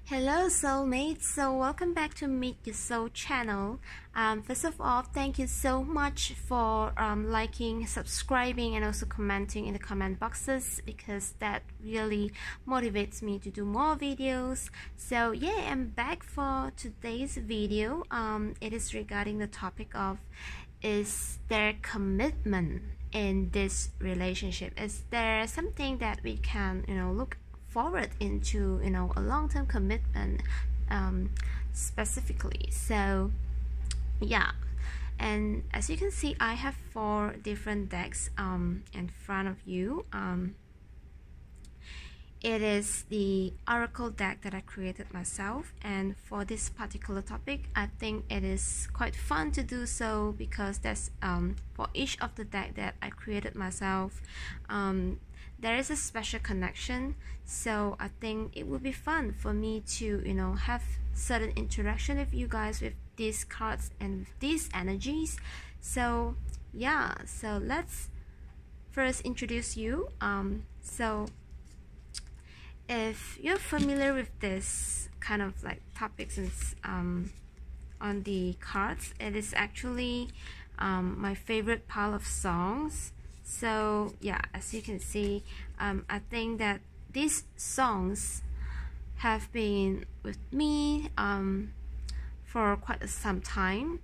Hello soulmates, so welcome back to Meet Your Soul channel. First of all, thank you so much for liking, subscribing and also commenting in the comment boxes, because that really motivates me to do more videos. So yeah, I'm back for today's video. It is regarding the topic of, is there commitment in this relationship? Is there something that we can look forward into a long-term commitment, specifically? So yeah, and as you can see, I have 4 different decks in front of you. It is the oracle deck that I created myself, and for this particular topic I think it is quite fun to do so, because there's for each of the deck that I created myself, there is a special connection. So I think it would be fun for me to have certain interaction with you guys with these cards and with these energies. So yeah, so let's first introduce you. So if you're familiar with this kind of like topics and on the cards, it is actually my favorite pile of songs. So yeah, as you can see, I think that these songs have been with me for quite some time,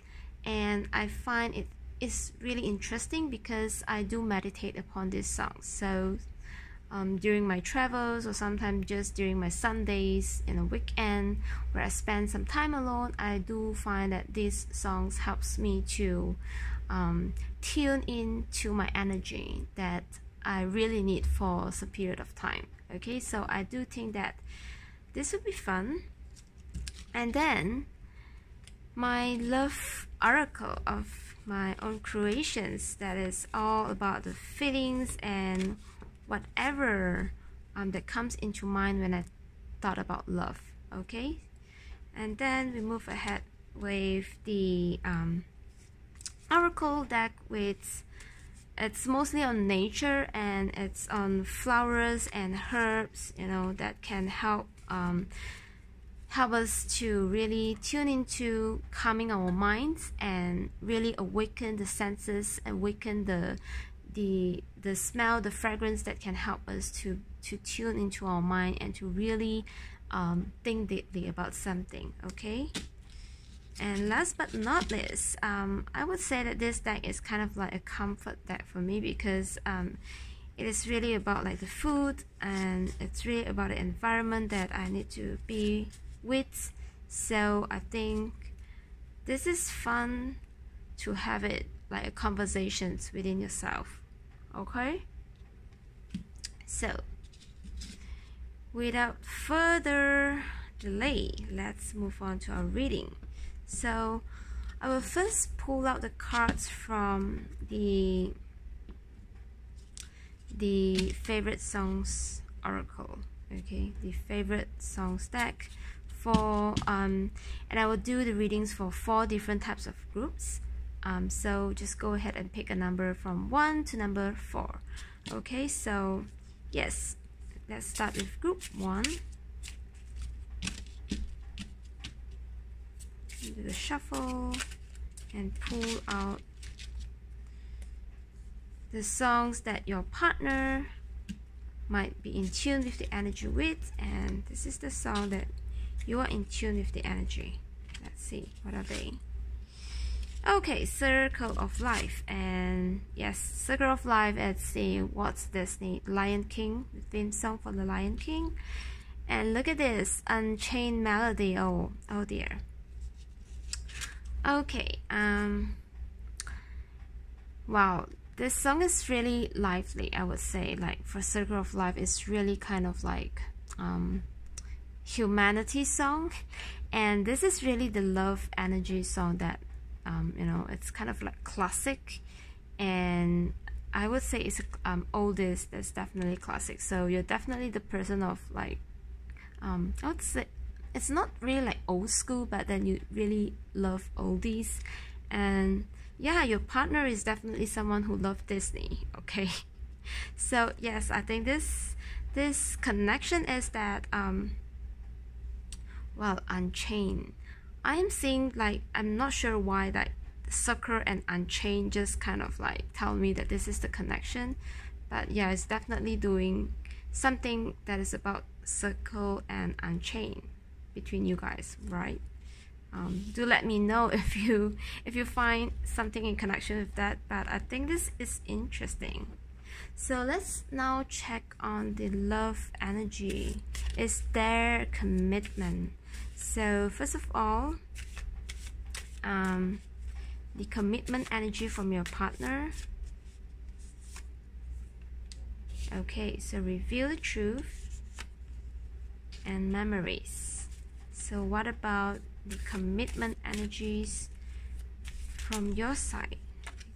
and I find it is really interesting because I do meditate upon these songs. So during my travels, or sometimes just during my Sundays in a weekend where I spend some time alone, I do find that these songs helps me to tune in to my energy that I really need for some period of time. Okay, so I do think that this would be fun. And then my love oracle of my own creations, that is all about the feelings and whatever that comes into mind when I thought about love. Okay, and then we move ahead with the oracle deck, with it's mostly on nature, and it's on flowers and herbs, that can help us to really tune into calming our minds and really awaken the senses, awaken the smell, the fragrance that can help us to tune into our mind and to really think deeply about something. Okay, and last but not least, I would say that this deck is kind of like a comfort deck for me, because it is really about like the food, and it's really about the environment that I need to be with. So I think this is fun to have it like a conversations within yourself. Okay, so without further delay, let's move on to our reading. So I will first pull out the cards from the favorite songs oracle. Okay, the favorite songs deck for and I will do the readings for 4 different types of groups. So just go ahead and pick a number from 1 to number 4. Okay, so yes, let's start with group 1. Do the shuffle and pull out the songs that your partner might be in tune with the energy with, and this is the song that you are in tune with the energy. Let's see, what are they? Okay, Circle of Life. And yes, Circle of Life, it's the What's Disney Lion King, the theme song for the Lion King. And look at this, Unchained Melody. Oh dear. Okay, wow, this song is really lively, I would say. Like for Circle of Life, it's really kind of like humanity song, and this is really the love energy song that it's kind of like classic, and I would say it's oldest, that's definitely classic. So you're definitely the person of like I would say it's not really like old school, but then you really love oldies. And yeah, your partner is definitely someone who loves Disney. Okay, so yes, I think this connection is that Well, unchained. I am seeing, like, I'm not sure why that circle and unchained just kind of like tell me that this is the connection, but yeah, it's definitely doing something that is about circle and unchained between you guys, right? Do let me know if you find something in connection with that, but I think this is interesting. So let's now check on the love energy. Is there commitment? So first of all, the commitment energy from your partner. Okay, so reveal the truth and memories. So what about the commitment energies from your side?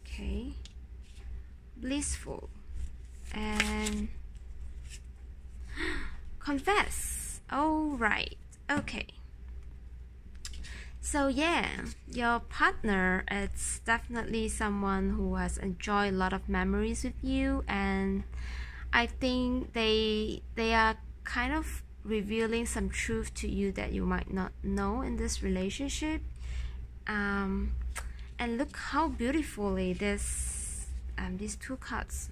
Okay, blissful and confess. All right, okay. So yeah, your partner, it's definitely someone who has enjoyed a lot of memories with you, and I think they are kind of revealing some truth to you that you might not know in this relationship. And look how beautifully this these two cards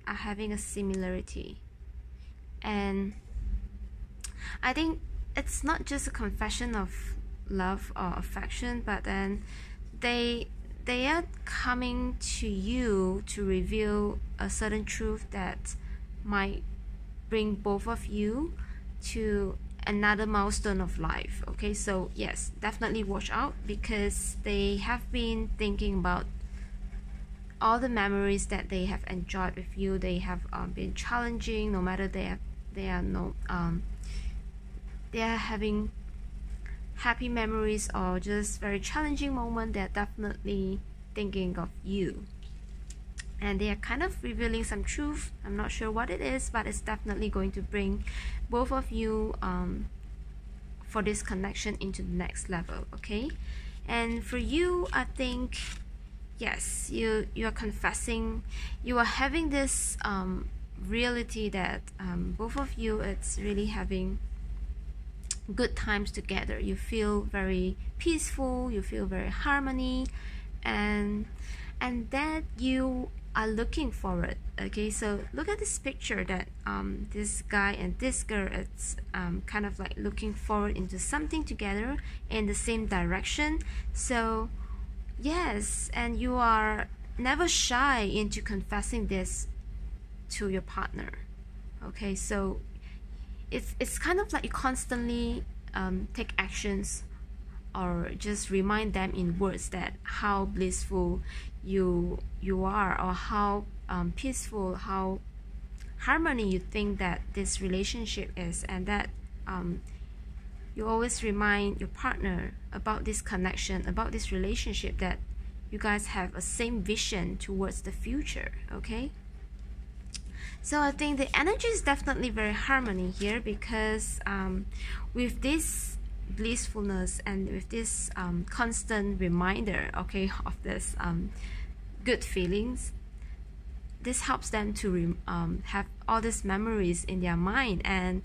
are having a similarity. And I think it's not just a confession of love or affection, but then they are coming to you to reveal a certain truth that might bring both of you to another milestone of life. Okay, so yes, definitely watch out, because they have been thinking about all the memories that they have enjoyed with you. They have been challenging, no matter they are having happy memories or just very challenging moment. They're definitely thinking of you, and they are kind of revealing some truth. I'm not sure what it is, but it's definitely going to bring both of you for this connection into the next level. Okay, and for you, I think yes, you are confessing, you are having this reality that both of you, it's really having good times together. You feel very peaceful, you feel very harmony, and that you are looking forward. Okay, so look at this picture that this guy and this girl, it's kind of like looking forward into something together in the same direction. So yes, and you are never shy into confessing this to your partner. Okay, so it's kind of like you constantly take actions or just remind them in words that how blissful you are, or how peaceful, how harmony you think that this relationship is, and that you always remind your partner about this connection, about this relationship, that you guys have a same vision towards the future. Okay, so I think the energy is definitely very harmony here, because with this blissfulness and with this constant reminder, okay, of this good feelings, this helps them to have all these memories in their mind. And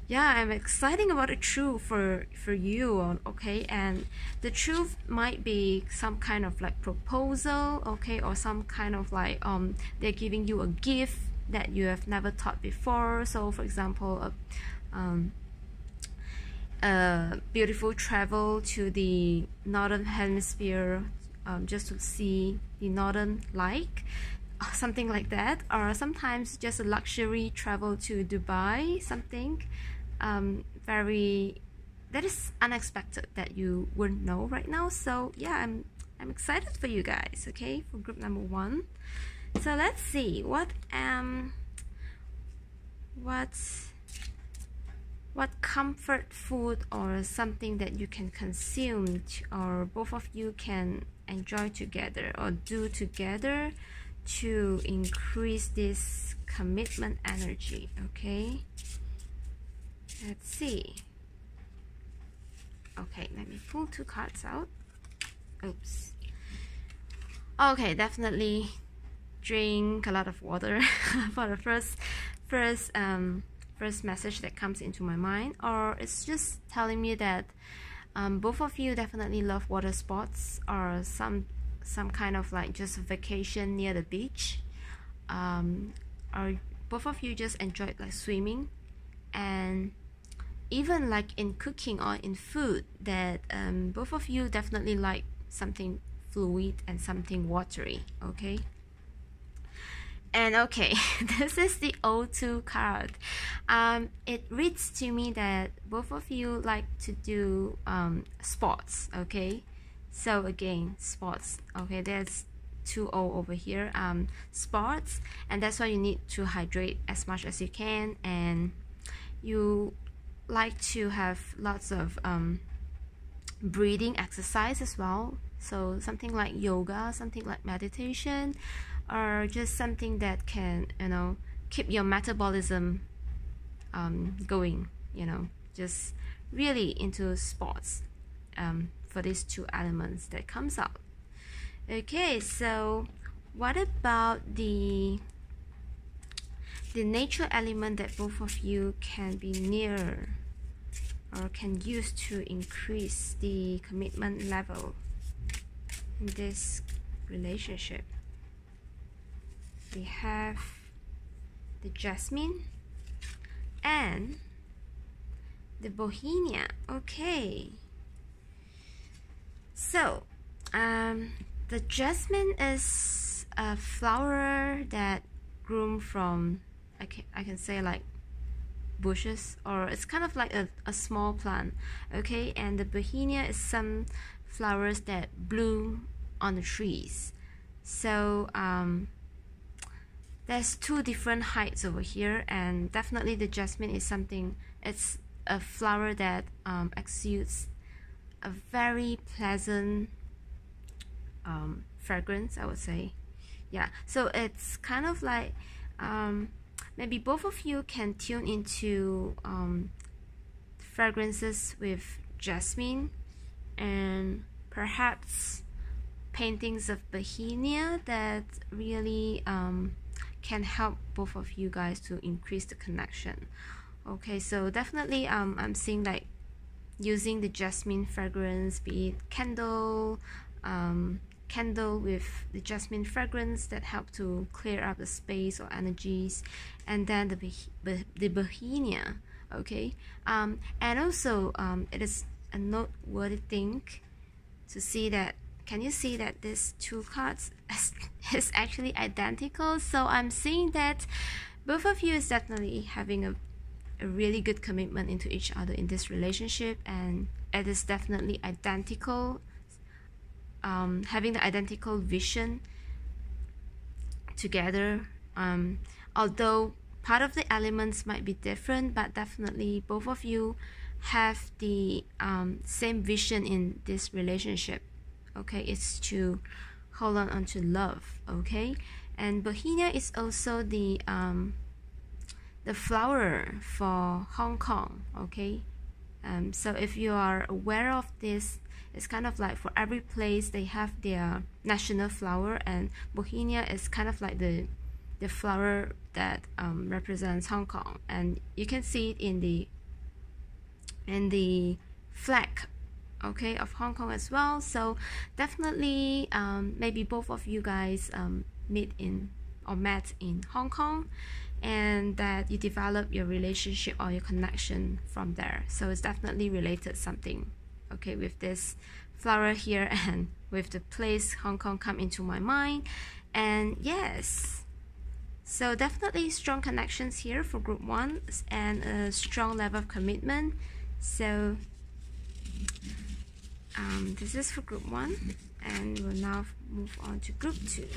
yeah, I'm excited about the truth for you. Okay, and the truth might be some kind of like proposal, okay, or some kind of like they're giving you a gift that you have never thought before. So for example, a beautiful travel to the northern hemisphere, just to see the northern light, something like that. Or sometimes just a luxury travel to Dubai, something very that is unexpected that you wouldn't know right now. So yeah, I'm excited for you guys. Okay, for group number 1. So let's see what comfort food or something that you can consume or both of you can enjoy together or do together to increase this commitment energy. Okay, let's see. Okay, let me pull 2 cards out. Oops. Okay, definitely drink a lot of water for the first first message that comes into my mind, or it's just telling me that both of you definitely love water sports, or some kind of like just a vacation near the beach, or both of you just enjoyed like swimming, and even like in cooking or in food, that both of you definitely like something fluid and something watery. Okay. And okay, this is the O2 card. It reads to me that both of you like to do sports. Okay, so again, sports. Okay, there's 2O over here. Sports, and that's why you need to hydrate as much as you can, and you like to have lots of breathing exercise as well. So something like yoga, something like meditation, or just something that can, you know, keep your metabolism going, you know, just really into sports for these two elements that comes out. Okay, so what about the nature element that both of you can be near or can use to increase the commitment level in this relationship? We have the jasmine and the bohemia. Okay, so the jasmine is a flower that grew from, I can say, like bushes, or it's kind of like a small plant. Okay, and the bohemia is some flowers that bloom on the trees. So there's two different heights over here, and definitely the jasmine is something, it's a flower that exudes a very pleasant fragrance, I would say. Yeah, so it's kind of like maybe both of you can tune into fragrances with jasmine, and perhaps paintings of bohemia that really can help both of you guys to increase the connection. Okay, so definitely I'm seeing like using the jasmine fragrance, be it candle with the jasmine fragrance that help to clear up the space or energies, and then the bohemia. Okay, and also it is a noteworthy thing to see that, can you see that these two cards is actually identical? So I'm seeing that both of you is definitely having a really good commitment into each other in this relationship, and it is definitely identical, having the identical vision together, although part of the elements might be different, but definitely both of you have the same vision in this relationship. Okay, it's to hold on to love. Okay, and bohemia is also the flower for Hong Kong. Okay, so if you are aware of this, it's kind of like for every place they have their national flower, and bohemia is kind of like the flower that represents Hong Kong, and you can see it in the flag, okay, of Hong Kong as well. So definitely maybe both of you guys met in Hong Kong, and that you develop your relationship or your connection from there. So it's definitely related something, okay, with this flower here and with the place Hong Kong come into my mind. And yes, so definitely strong connections here for group 1 and a strong level of commitment. So this is for group 1, and we'll now move on to group 2.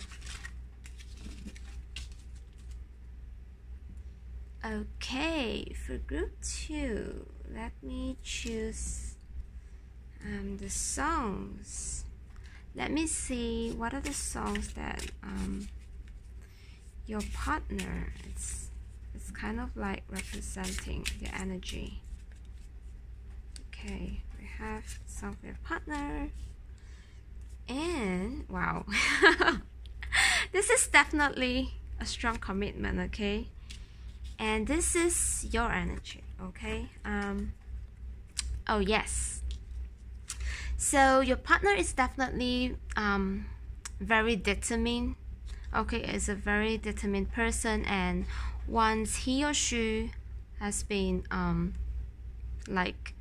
Okay, for group 2, let me choose the songs. Let me see what are the songs that your partner, it's kind of like representing the energy. Okay, we have song for your partner, and wow, this is definitely a strong commitment. Okay, and this is your energy. Okay, oh yes, so your partner is definitely very determined. Okay, is a very determined person, and once he or she has been like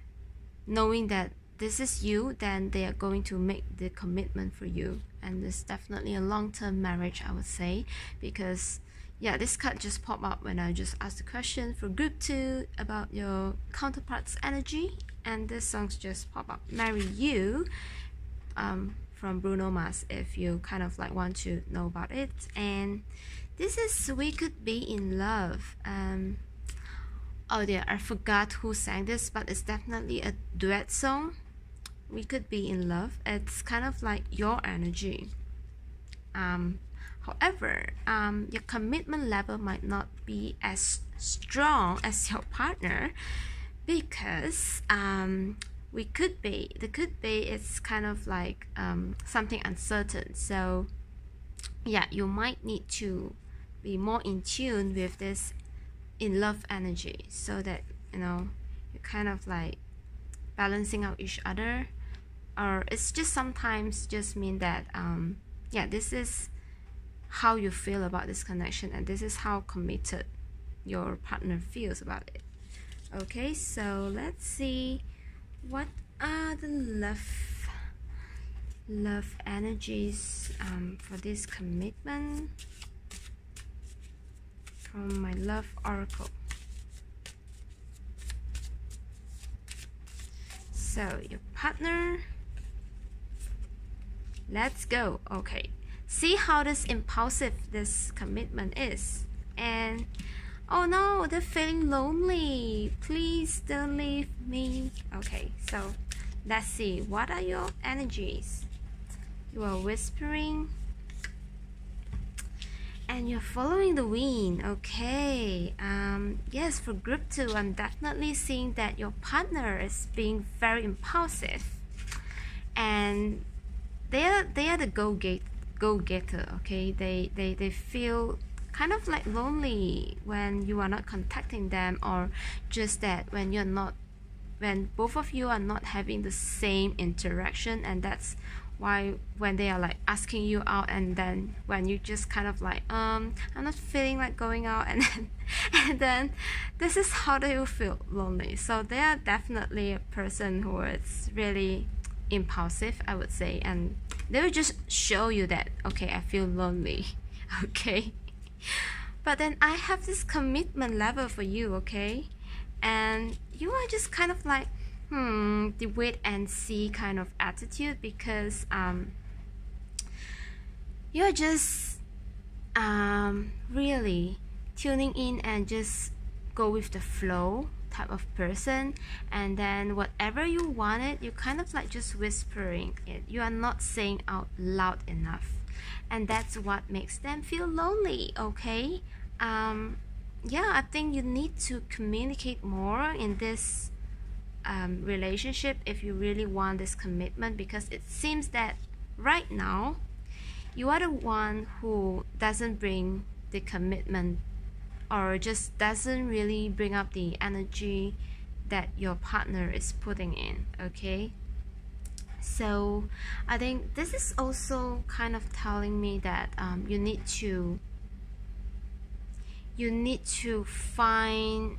knowing that this is you, then they are going to make the commitment for you, and it's definitely a long-term marriage, I would say, because yeah, this card just popped up when I just asked the question for group 2 about your counterpart's energy, and this song's just pop up, Marry You, from Bruno Mars, if you kind of like want to know about it. And this is We Could Be in Love. Oh dear, I forgot who sang this, but it's definitely a duet song. We Could Be in Love. It's kind of like your energy. However, your commitment level might not be as strong as your partner, because the could be is kind of like something uncertain. So yeah, you might need to be more in tune with this in love energy, so that you know you're kind of like balancing out each other. Or it's just sometimes just mean that yeah, this is how you feel about this connection, and this is how committed your partner feels about it. Okay, so let's see what are the love energies for this commitment from my love oracle. So your partner, let's go. Okay, see how this impulsive this commitment is. And oh no, they're feeling lonely, please don't leave me. Okay, so let's see, what are your energies? You are whispering and you're following the wind. Okay, yes, for group 2, I'm definitely seeing that your partner is being very impulsive, and they are the go-getter. Okay, they feel kind of like lonely when you are not contacting them, or just that when both of you are not having the same interaction. And that's why when they are like asking you out, and then when you just kind of like I'm not feeling like going out, and then this is how they will feel lonely. So they are definitely a person who is really impulsive, I would say, and they will just show you that, okay, I feel lonely. Okay, but then I have this commitment level for you. Okay, and you are just kind of like the wait and see kind of attitude, because you're just really tuning in and just go with the flow type of person. And then whatever you wanted, you kind of like just whispering it, you are not saying out loud enough, and that's what makes them feel lonely. Okay, yeah, I think you need to communicate more in this relationship if you really want this commitment, because it seems that right now you are the one who doesn't bring the commitment, or just doesn't really bring up the energy that your partner is putting in. Okay, so I think this is also kind of telling me that you need to find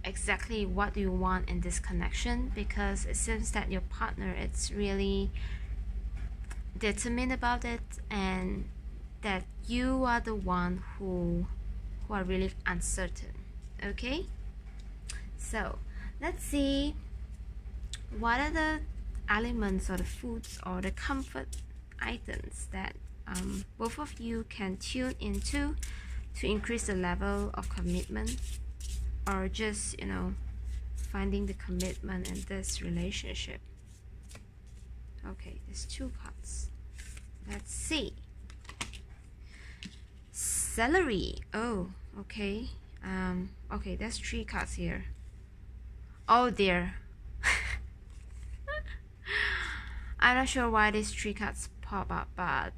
exactly what you want in this connection, because it seems that your partner is really determined about it, and that you are the one who are really uncertain. Okay, so let's see what are the elements or the foods or the comfort items that both of you can tune into to increase the level of commitment, or just finding the commitment in this relationship. Okay, there's 2 cards. Let's see. Celery. Oh, okay. Okay, there's 3 cards here. Oh dear. I'm not sure why these 3 cards pop up, but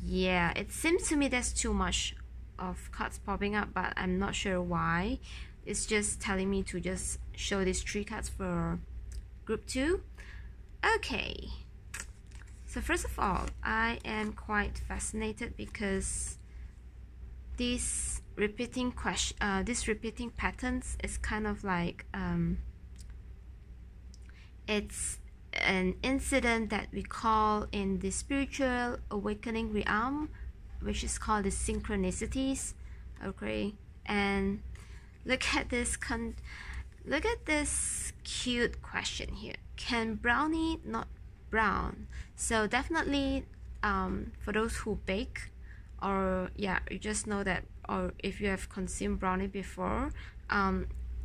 yeah, it seems to me there's too much of cards popping up, but I'm not sure why. It's just telling me to just show these 3 cards for group 2. Okay, so first of all, I am quite fascinated because these repeating patterns is kind of like it's an incident that we call in the spiritual awakening realm, which is called the synchronicities. Okay, and look at this cute question here. Can brownie not brown? So definitely for those who bake, or yeah, you just know that, or if you have consumed brownie before,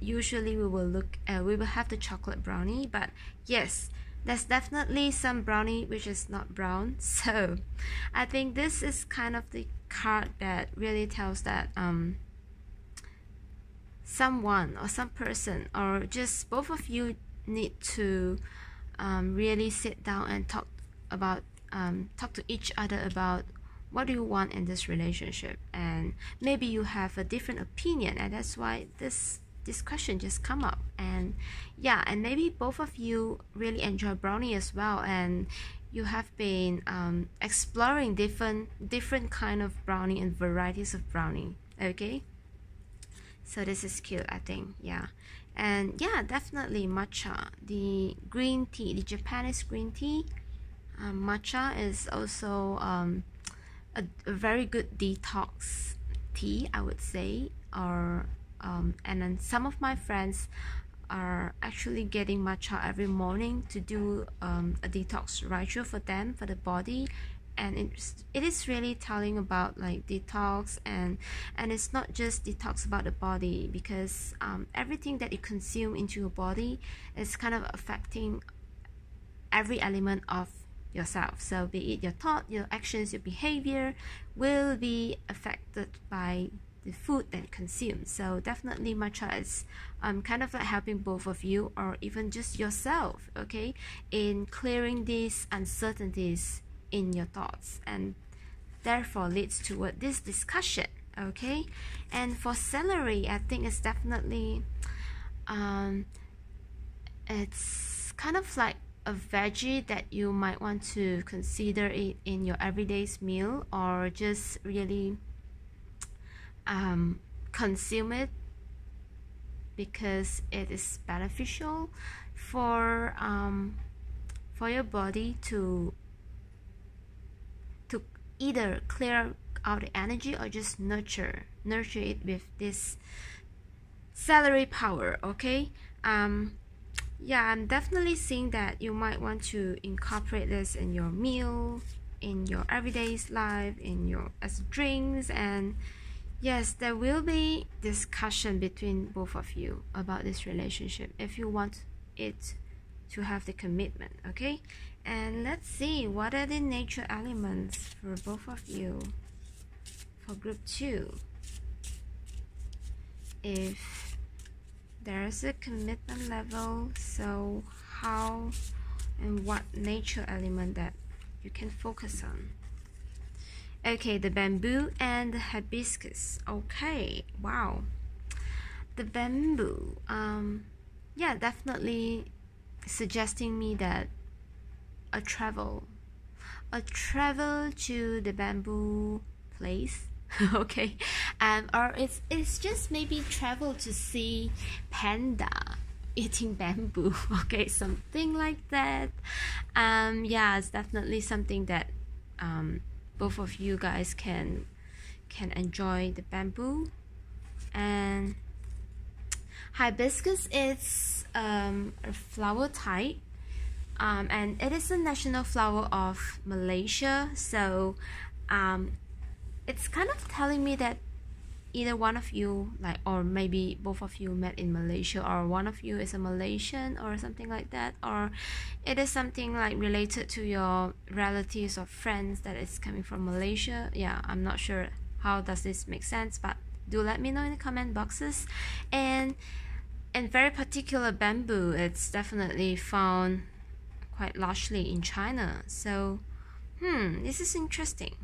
usually we will have the chocolate brownie, but yes, there's definitely some brownie which is not brown. So I think this is kind of the card that really tells that someone or some person or just both of you need to really sit down and talk to each other about what do you want in this relationship, and maybe you have a different opinion, and that's why this question just come up. And yeah, and maybe both of you really enjoy brownie as well, and you have been exploring different kind of brownie and varieties of brownie. Okay, so this is cute, I think. Yeah, and yeah, definitely matcha, the green tea, the Japanese green tea. Matcha is also a very good detox tea, I would say. Or and then some of my friends are actually getting matcha every morning to do a detox ritual for them, for the body. And it is really telling about like detox, and it's not just detox about the body, because everything that you consume into your body is kind of affecting every element of yourself. So be it your thought, your actions, your behavior will be affected by the food that you consume. So definitely matcha is kind of like helping both of you, or even just yourself, okay, in clearing these uncertainties in your thoughts, and therefore leads toward this discussion. Okay, and for celery, I think it's definitely it's kind of like a veggie that you might want to consider it in your everyday meal, or just really consume it because it is beneficial for your body to either clear out the energy or just nurture it with this celery power. Okay, yeah, I'm definitely seeing that you might want to incorporate this in your meal, in your everyday life, in your as drinks. And yes, there will be discussion between both of you about this relationship if you want it to have the commitment. Okay, and let's see what are the nature elements for both of you for group 2. If there's a commitment level, so how and what nature element that you can focus on. Okay, the bamboo and the hibiscus. Okay, wow, the bamboo, yeah, definitely suggesting me that a travel to the bamboo place. Okay, or it's just maybe travel to see panda eating bamboo. Okay, something like that. Yeah, it's definitely something that both of you guys can enjoy the bamboo. And hibiscus is a flower type, and it is a national flower of Malaysia. So it's kind of telling me that either one of you, like, or maybe both of you met in Malaysia, or one of you is a Malaysian or something like that, or it is something like related to your relatives or friends that is coming from Malaysia. Yeah, I'm not sure how does this make sense, but do let me know in the comment boxes. And very particular bamboo, it's definitely found quite largely in China. So this is interesting.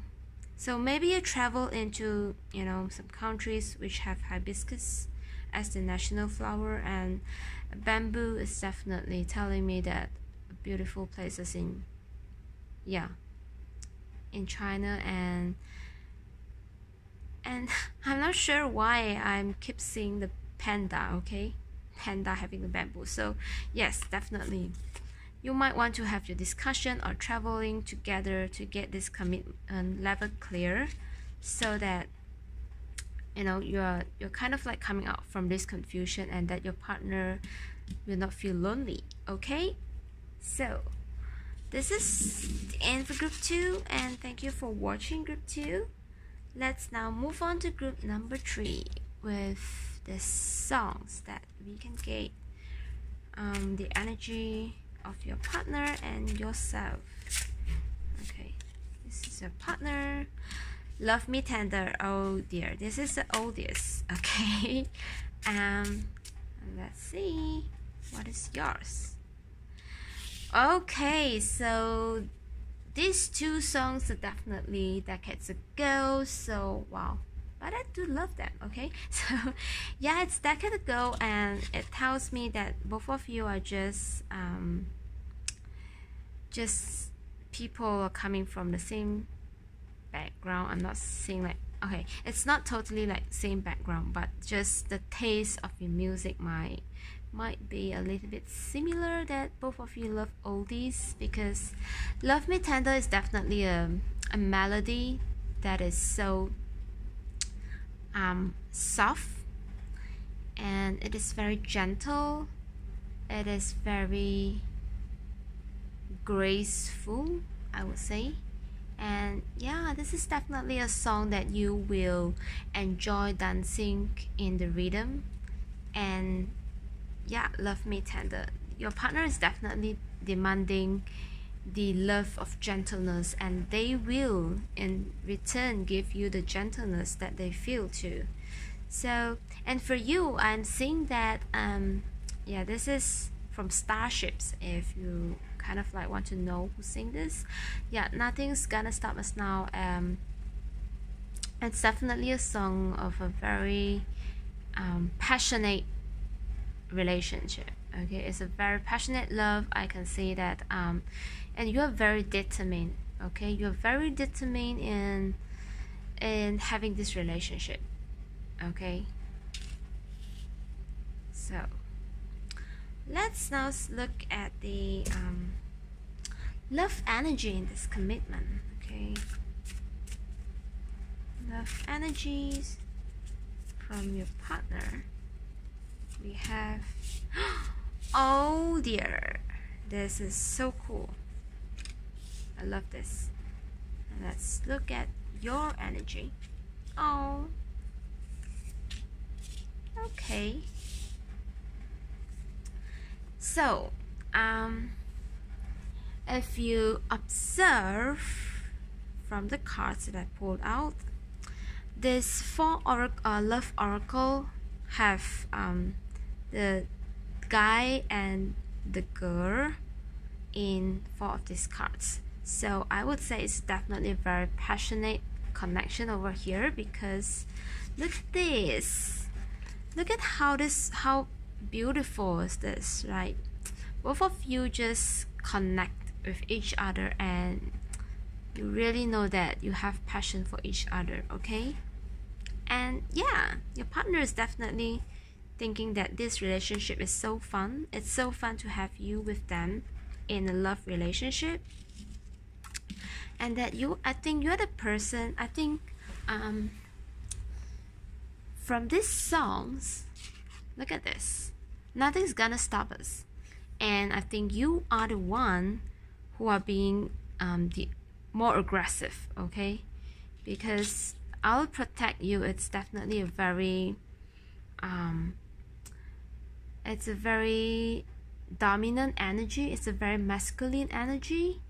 So maybe you travel into, you know, some countries which have hibiscus as the national flower, and bamboo is definitely telling me that beautiful places in, yeah, in China. And I'm not sure why I'm keep seeing the panda, okay, panda having the bamboo. So yes, definitely you might want to have your discussion or traveling together to get this commitment level clear, so that, you know, you're kind of like coming out from this confusion, and that your partner will not feel lonely. Okay, so this is the end for group 2, and thank you for watching group 2. Let's now move on to group number 3 with the songs that we can get the energy of your partner and yourself. Okay, this is your partner. Love Me Tender. Oh dear, this is the oldest. Okay, let's see what is yours. Okay, so these two songs are definitely decades ago, so wow, but I do love them. Okay, so yeah, it's decade ago, and it tells me that both of you are just people are coming from the same background. I'm not saying like, okay, it's not totally like same background, but just the taste of your music might be a little bit similar, that both of you love oldies, because Love Me Tender is definitely a melody that is so soft, and it is very gentle, it is very graceful, I would say. And yeah, this is definitely a song that you will enjoy dancing in the rhythm. And yeah, Love Me Tender, your partner is definitely demanding the love of gentleness, and they will in return give you the gentleness that they feel too. So, and for you, I'm seeing that yeah, this is from Starships, if you kind of like want to know who sing this. Yeah, Nothing's Gonna Stop Us Now. It's definitely a song of a very passionate relationship. Okay, it's a very passionate love, I can see that. And you are very determined. Okay, you're very determined in having this relationship. Okay, so let's now look at the love energy in this commitment. Okay, love energies from your partner. We have oh dear, this is so cool. I love this. And let's look at your energy. Oh, okay. So if you observe from the cards that I pulled out, this love oracle have the guy and the girl in 4 of these cards. So I would say it's definitely a very passionate connection over here, because look at this. Look at how beautiful is this, right? Both of you just connect with each other, and you really know that you have passion for each other. Okay, and yeah, your partner is definitely thinking that this relationship is so fun. It's so fun to have you with them in a love relationship, and that I think you're the person. I think from these songs, look at this. Nothing's gonna stop us, and I think you are the one who are being the more aggressive. Okay, because I'll protect you. It's definitely a very it's a very dominant energy. It's a very masculine energy,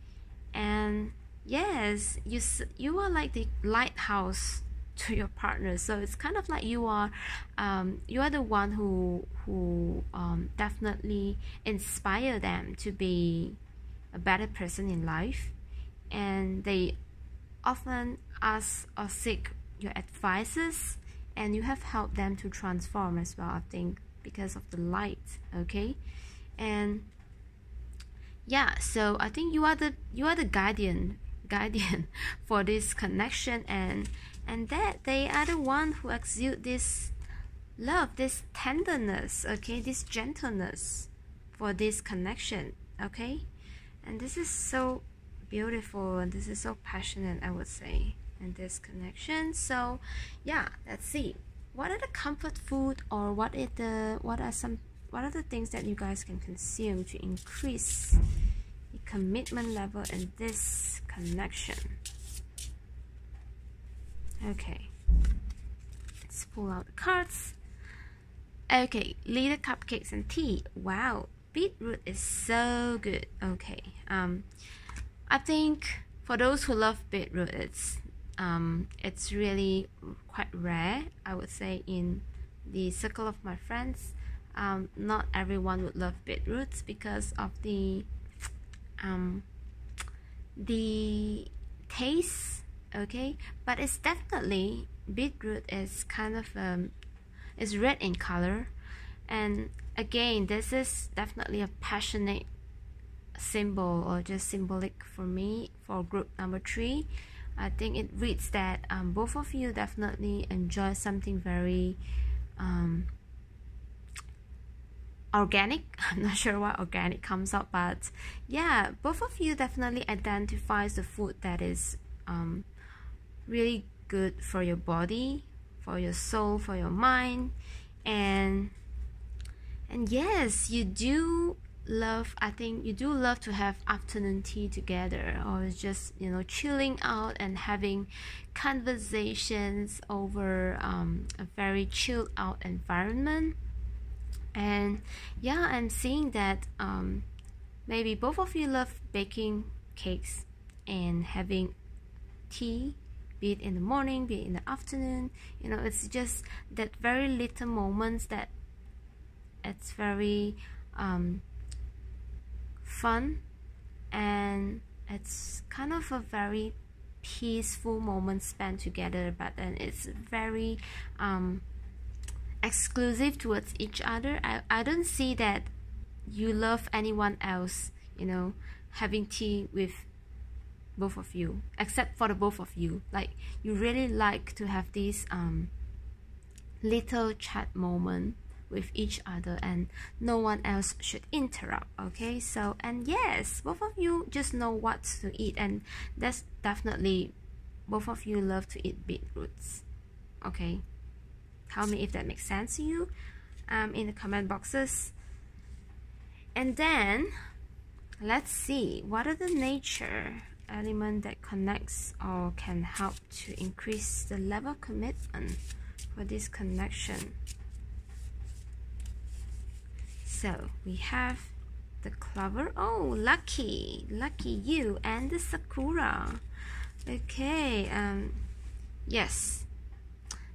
and yes, you are like the lighthouse to your partner. So it's kind of like you are the one who definitely inspire them to be a better person in life, and they often ask or seek your advices, and you have helped them to transform as well, I think, because of the light. Okay, and yeah, so I think you are the guardian for this connection, and that they are the one who exude this love, this tenderness, okay, this gentleness for this connection. Okay, and this is so beautiful, and this is so passionate, I would say, in this connection. So yeah, let's see what are the comfort food, or what are the things that you guys can consume to increase the commitment level in this connection. Okay, let's pull out the cards. Okay, little cupcakes and tea. Wow, beetroot is so good. Okay, I think for those who love beetroot, it's really quite rare, I would say, in the circle of my friends. Not everyone would love beetroots because of the taste. Okay, but it's definitely, beetroot is kind of is red in color, and again, this is definitely a passionate symbol, or just symbolic for me, for group number 3. I think it reads that both of you definitely enjoy something very organic. I'm not sure what organic comes up, but yeah, both of you definitely identifies the food that is really good for your body, for your soul, for your mind, and yes, you do love, I think you do love to have afternoon tea together, or just, you know, chilling out and having conversations over a very chilled out environment. And yeah, I'm seeing that maybe both of you love baking cakes and having tea, be it in the morning, be it in the afternoon. You know, it's just that very little moments that it's very fun, and it's kind of a very peaceful moment spent together, but then it's very exclusive towards each other. I don't see that you love anyone else, you know, having tea with both of you, except for the both of you. Like, you really like to have these little chat moment with each other, and no one else should interrupt. Okay, so, and yes, both of you just know what to eat, and that's definitely, both of you love to eat beetroots. Okay, tell me if that makes sense to you in the comment boxes. And then let's see, what are the nature element that connects or can help to increase the level of commitment for this connection. So we have the clover. Oh, lucky you, and the sakura. Okay, yes,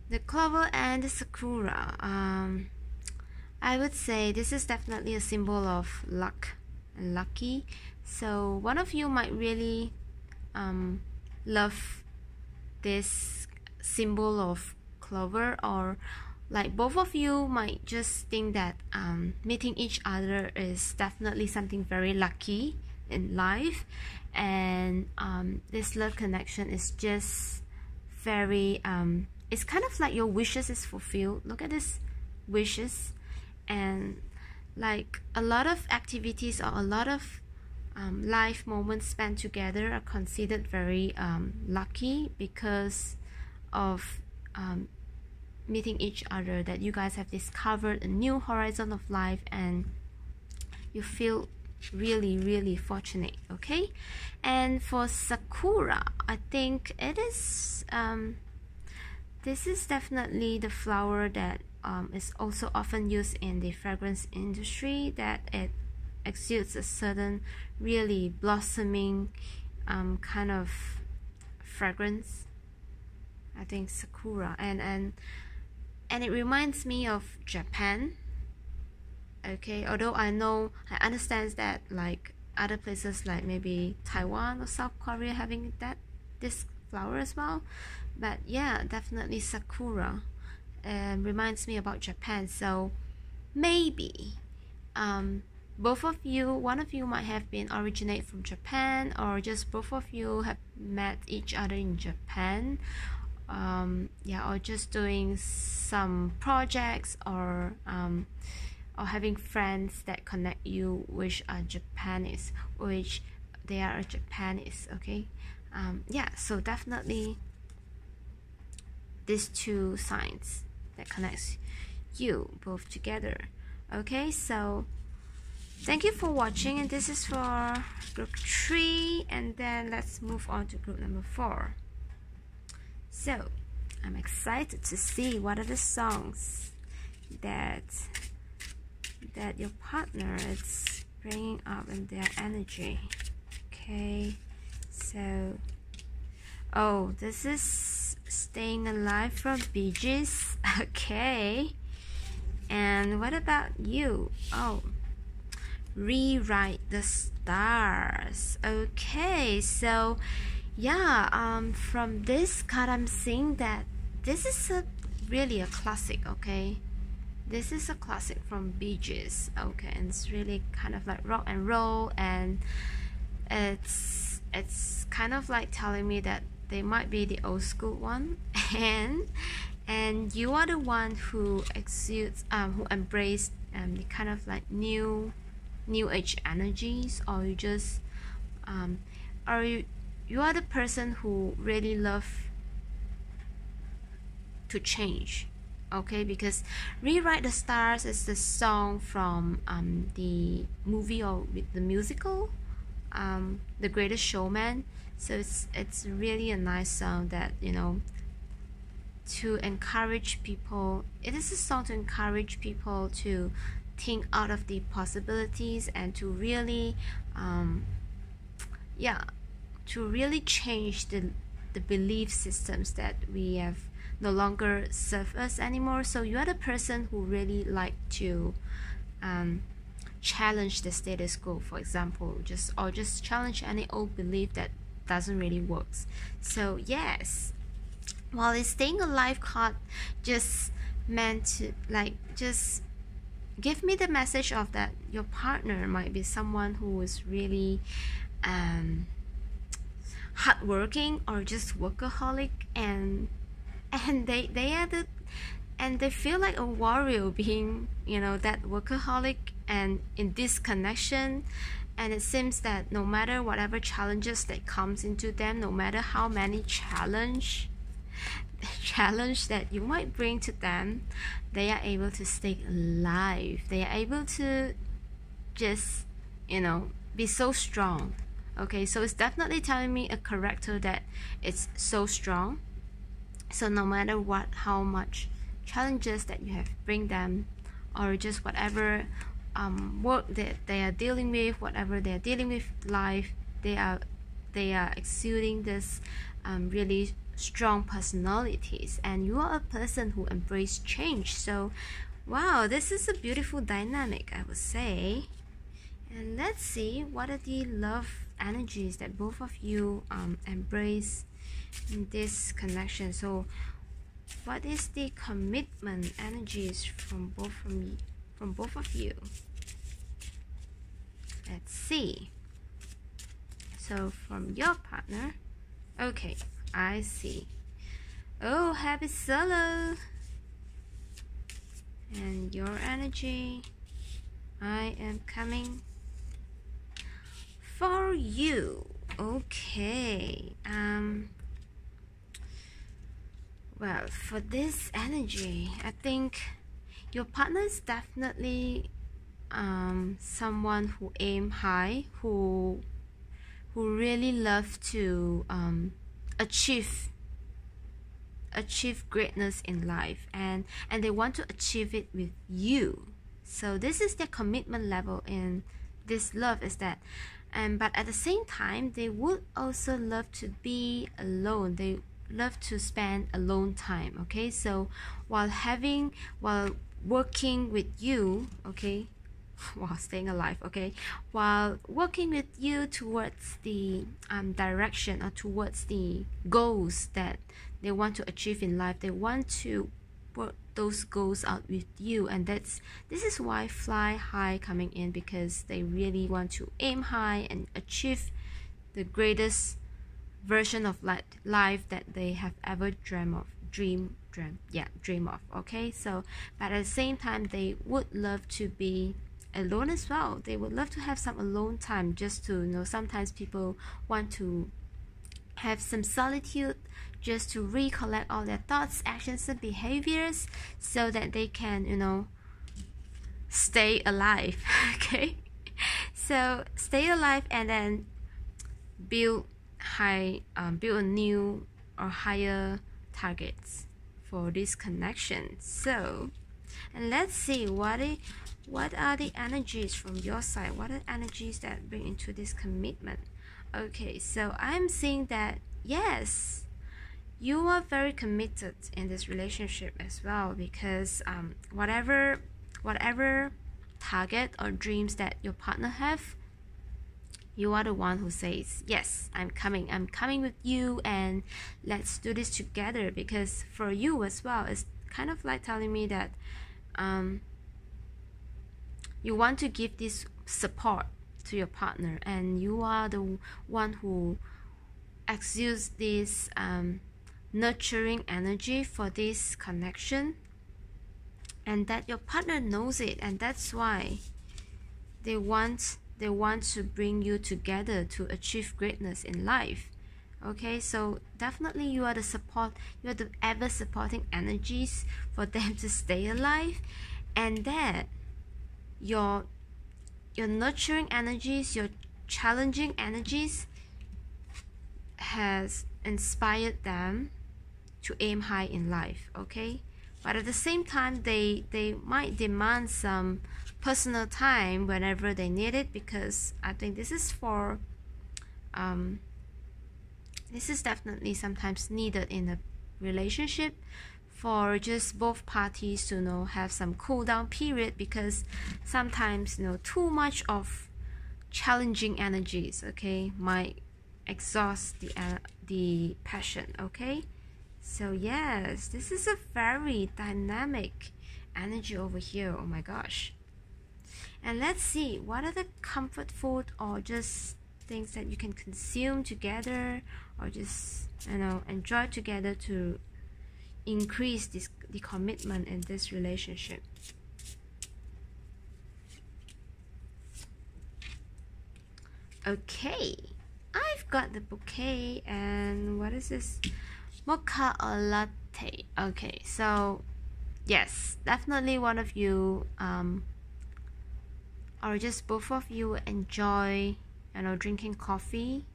the clover and the sakura. I would say this is definitely a symbol of luck and lucky. So one of you might really love this symbol of clover, or like both of you might just think that meeting each other is definitely something very lucky in life, and this love connection is just very it's kind of like your wishes is fulfilled. Look at this wishes, and like a lot of activities or a lot of life moments spent together are considered very lucky because of meeting each other, that you guys have discovered a new horizon of life and you feel really fortunate. Okay, and for sakura, I think it is this is definitely the flower that is also often used in the fragrance industry, that it exudes a certain really blossoming kind of fragrance. I think sakura, and it reminds me of Japan. Okay, although I understand that like other places like maybe Taiwan or South Korea having this flower as well. But yeah, definitely sakura reminds me about Japan. So maybe both of you, one of you might have been originate from Japan, or just both of you have met each other in Japan. Yeah, or just doing some projects, or having friends that connect you which are Japanese, which they are a Japanese. Okay, yeah, so definitely these two signs that connects you both together. Okay, so thank you for watching, and this is for group 3, and then let's move on to group number 4. So I'm excited to see what are the songs that your partner is bringing up in their energy. Okay, so this is Staying Alive from Bee Gees. Okay, and what about you? Rewrite the Stars. Okay, so yeah, from this card I'm seeing that this is really a classic. Okay, this is a classic from Bee Gees. Okay, and it's really kind of like rock and roll, and it's kind of like telling me that they might be the old school one, and you are the one who exudes, who embrace the kind of like new age energies, or you just or you are the person who really love to change. Okay, because Rewrite the Stars is the song from the movie, or the musical, The Greatest Showman. So it's really a nice song that, you know, to encourage people. It is a song to encourage people to think out of the possibilities, and to really to really change the belief systems that we have no longer serve us anymore. So you are the person who really like to challenge the status quo, for example, just challenge any old belief that doesn't really works. So yes, while it's Staying Alive card just meant to like just give me the message of that your partner might be someone who is really hardworking, or just workaholic, and they are and they feel like a warrior, being, you know, that workaholic and in this connection. And it seems that no matter whatever challenges that comes into them, no matter how many challenge that you might bring to them, they are able to stay alive. They are able to just, you know, be so strong. Okay, so it's definitely telling me a character that it's so strong. So no matter what, how much challenges that you have bring them, or just whatever work that they are dealing with, whatever they are dealing with life, they are exuding this really strong personalities, and you are a person who embrace change. So wow, this is a beautiful dynamic, I would say. And let's see what are the love energies that both of you embrace in this connection. So what is the commitment energies from both of you? Let's see. So from your partner, okay, I see. Oh, happy solo. And your energy, I am coming for you. Okay, well, for this energy, I think your partner is definitely someone who aim high, who really love to achieve greatness in life, and they want to achieve it with you. So this is their commitment level in this love, is that, but at the same time they would also love to be alone. They love to spend alone time. Okay, so while working with you, okay, while staying alive, okay, while working with you towards the direction or towards the goals that they want to achieve in life. They want to work those goals out with you, and this is why fly high coming in, because they really want to aim high and achieve the greatest version of life that they have ever dream of. Okay, so but at the same time they would love to be alone as well. They would love to have some alone time, just to, you know, sometimes people want to have some solitude, just to recollect all their thoughts, actions and behaviors, so that they can, you know, stay alive. Okay, so stay alive and then build a new or higher targets for this connection. So, and let's see what are the energies from your side. What are the energies that bring into this commitment? Okay, so I'm seeing that yes, you are very committed in this relationship as well, because whatever target or dreams that your partner have, you are the one who says, yes, I'm coming with you, and let's do this together. Because for you as well, it's kind of like telling me that you want to give this support to your partner, and you are the one who exudes this nurturing energy for this connection, and that your partner knows it, and that's why they want to bring you together to achieve greatness in life. Okay, so definitely you are the ever supporting energies for them to stay alive, and that your nurturing energies, your challenging energies has inspired them to aim high in life. Okay, but at the same time they might demand some personal time whenever they need it, because I think this is for this is definitely sometimes needed in a relationship, for just both parties to, you know, have some cool down period, because sometimes, you know, too much of challenging energies, okay, might exhaust the passion. Okay, so yes, this is a very dynamic energy over here. Oh my gosh. And let's see, what are the comfort food or just things that you can consume together, or just, you know, enjoy together to increase the commitment in this relationship. Okay, I've got the bouquet, and what is this? Mocha or latte? Okay, so yes, definitely one of you or just both of you enjoy, you know, drinking coffee,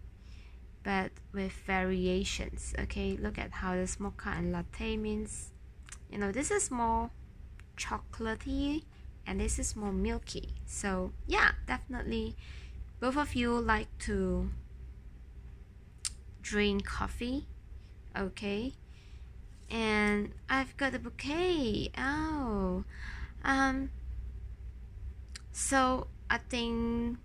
but with variations. Okay, look at how this mocha and latte means, you know, this is more chocolatey and this is more milky. So yeah, definitely both of you like to drink coffee. Okay, and I've got a bouquet. Oh, so I think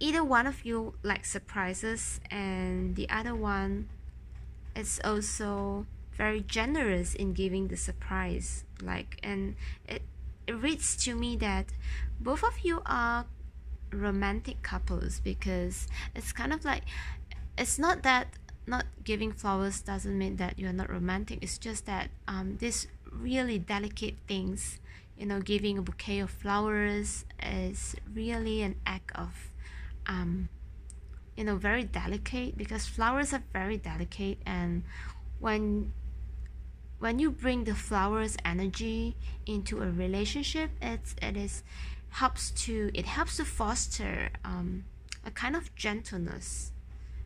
either one of you like surprises, and the other one is also very generous in giving the surprise. Like, and it reads to me that both of you are romantic couples, because it's kind of like, it's not that not giving flowers doesn't mean that you're not romantic. It's just that this really delicate things, you know, giving a bouquet of flowers is really an act of you know, very delicate, because flowers are very delicate, and when you bring the flowers energy into a relationship, it helps to foster a kind of gentleness.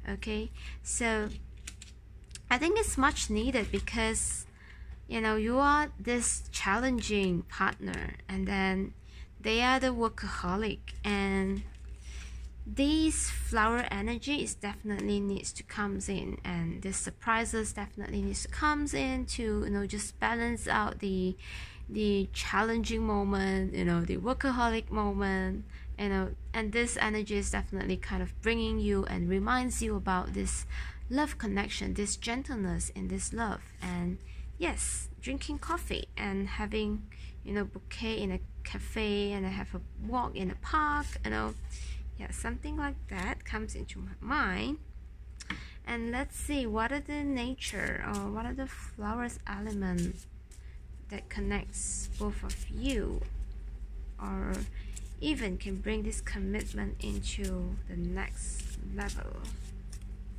Okay, so I think it's much needed, because, you know, you are this challenging partner, and then they are the workaholic, and this flower energy is definitely needs to comes in, and this surprises definitely needs to comes in to, you know, just balance out the the challenging moment, you know, the workaholic moment, you know, and this energy is definitely kind of bringing you and reminds you about this love connection, this gentleness in this love. And yes, drinking coffee and having, you know, bouquet in a cafe and have a walk in a park, you know, yeah, something like that comes into my mind. And let's see, what are the nature or what are the flowers element that connects both of you, or even can bring this commitment into the next level.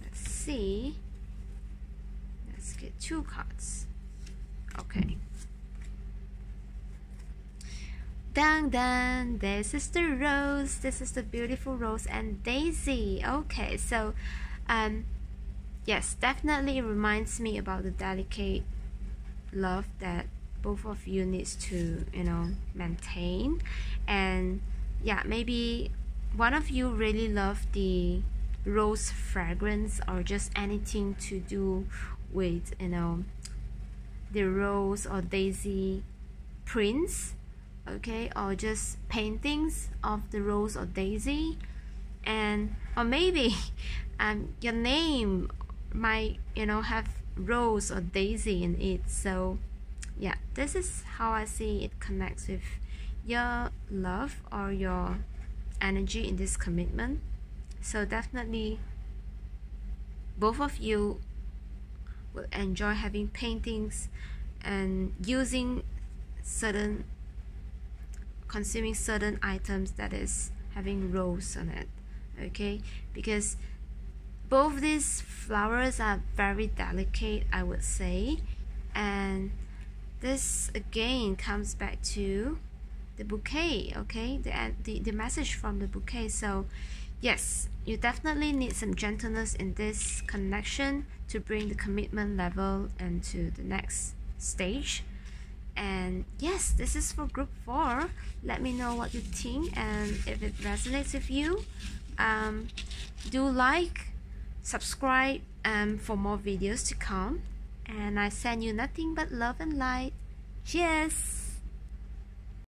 Let's see. Let's get 2 cards. Okay. Dun dun, this is the rose, this is the beautiful rose and daisy. Okay, so yes, definitely reminds me about the delicate love that both of you needs to, you know, maintain. And yeah, maybe one of you really love the rose fragrance or just anything to do with, you know, the rose or daisy prints, okay, or just paintings of the rose or daisy. And or maybe your name might, you know, have rose or daisy in it. So yeah, this is how I see it connects with your love or your energy in this commitment. So definitely both of you will enjoy having paintings and consuming certain items that is having rose on it, okay, because both these flowers are very delicate, I would say. And this again comes back to the bouquet, okay, the message from the bouquet. So yes, you definitely need some gentleness in this connection to bring the commitment level into the next stage. And yes, this is for group 4. Let me know what you think, and if it resonates with you, do like, subscribe for more videos to come. And I send you nothing but love and light. Cheers.